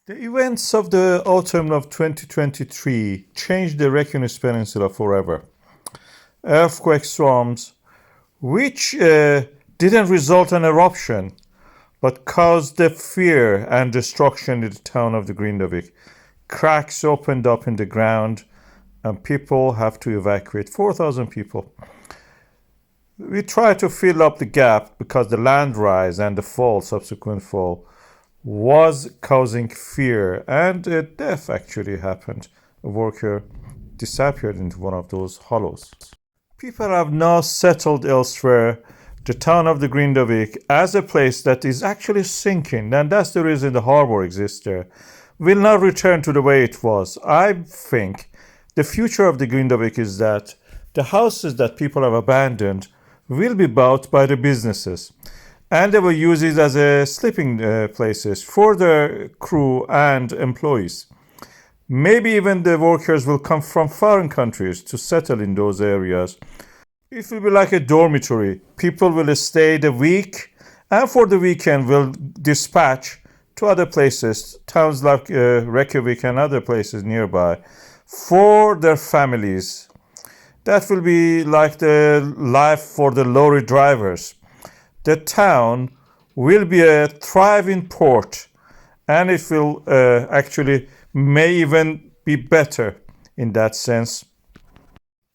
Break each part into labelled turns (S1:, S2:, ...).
S1: The events of the autumn of 2023 changed the Reykjanes Peninsula forever. Earthquake storms, which didn't result in eruption, but caused the fear and destruction in the town of the Grindavík. Cracks opened up in the ground, and people have to evacuate 4,000 people. We try to fill up the gap because the land rise and the subsequent fall, was causing fear, and a death actually happened. A worker disappeared into one of those hollows. People have now settled elsewhere. The town of the Grindavík as a place that is actually sinking, and that's the reason the harbor exists there, will not return to the way it was. I think the future of the Grindavík is that the houses that people have abandoned will be bought by the businesses, and they will use it as a sleeping places for the crew and employees. Maybe even the workers will come from foreign countries to settle in those areas. It will be like a dormitory. People will stay the week, and for the weekend will dispatch to other places, towns like Reykjavik and other places nearby, for their families. That will be like the life for the lorry drivers. The town will be a thriving port, and it will actually may even be better in that sense,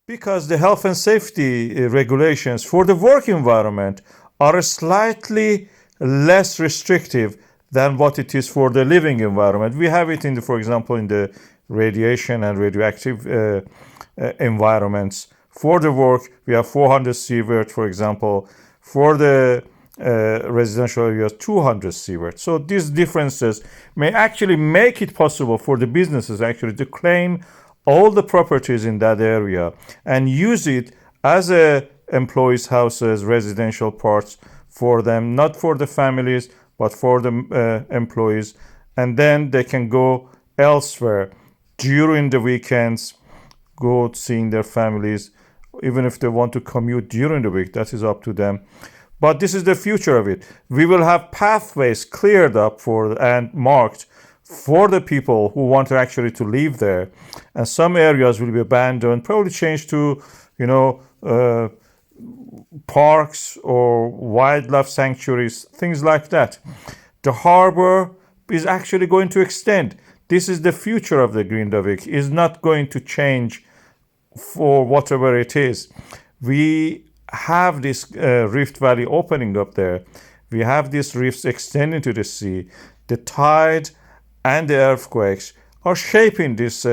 S1: because the health and safety regulations for the work environment are slightly less restrictive than what it is for the living environment. We have it for example, in the radiation and radioactive environments. For the work, we have 400 sievert, for example. For the residential areas, 200 sievert. So these differences may actually make it possible for the businesses actually to claim all the properties in that area and use it as employees' houses, residential parts for them, not for the families, but for the employees. And then they can go elsewhere during the weekends, go seeing their families. Even if they want to commute during the week, that is up to them. But this is the future of it. We will have pathways cleared up and marked for the people who want to actually to live there. And some areas will be abandoned, probably changed to, parks or wildlife sanctuaries, things like that. The harbor is actually going to extend. This is the future of the Grindavík. Is not going to change for whatever it is. We have this rift valley opening up there. We have these rifts extending to the sea. The tide and the earthquakes are shaping this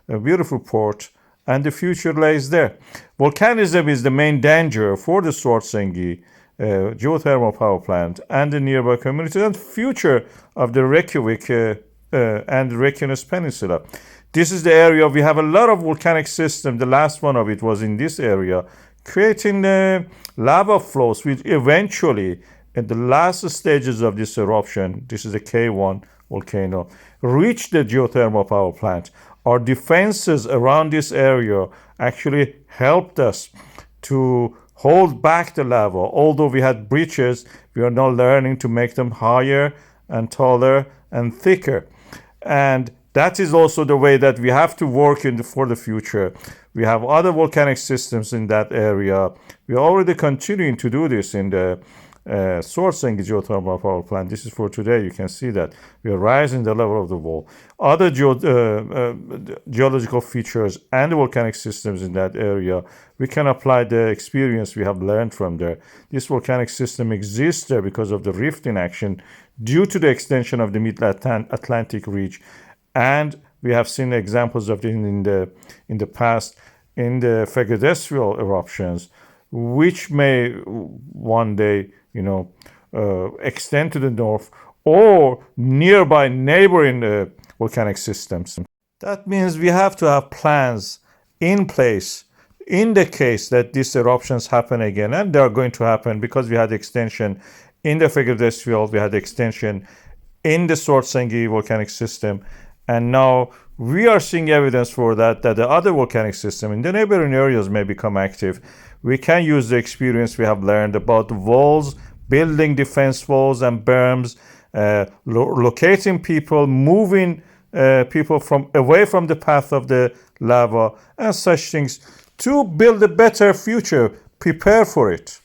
S1: beautiful port, and the future lays there. Volcanism is the main danger for the Svartsengi geothermal power plant and the nearby communities, and future of the Reykjavik and the Reykjanes Peninsula. This is the area we have a lot of volcanic systems. The last one of it was in this area, creating lava flows, which eventually, in the last stages of this eruption, this is the KayOne volcano, reached the geothermal power plant. Our defenses around this area actually helped us to hold back the lava. Although we had breaches, we are now learning to make them higher and taller and thicker. And that is also the way that we have to work for the future. We have other volcanic systems in that area. We are already continuing to do this in the Svartsengi geothermal power plant. This is for today. You can see that we are rising the level of the wall. Other geological features and the volcanic systems in that area, we can apply the experience we have learned from there. This volcanic system exists there because of the rift in action due to the extension of the mid-Atlantic ridge. And we have seen examples of it in the past in the Fagradesfjall eruptions, which may one day, extend to the north or nearby neighboring volcanic systems. That means we have to have plans in place in the case that these eruptions happen again, and they are going to happen because we had extension in the Fagradesfjall, we had extension in the Svartsengi volcanic system. And now we are seeing evidence for that the other volcanic system in the neighboring areas may become active. We can use the experience we have learned about walls, building defense walls and berms, locating people, moving people away from the path of the lava, and such things to build a better future, prepare for it.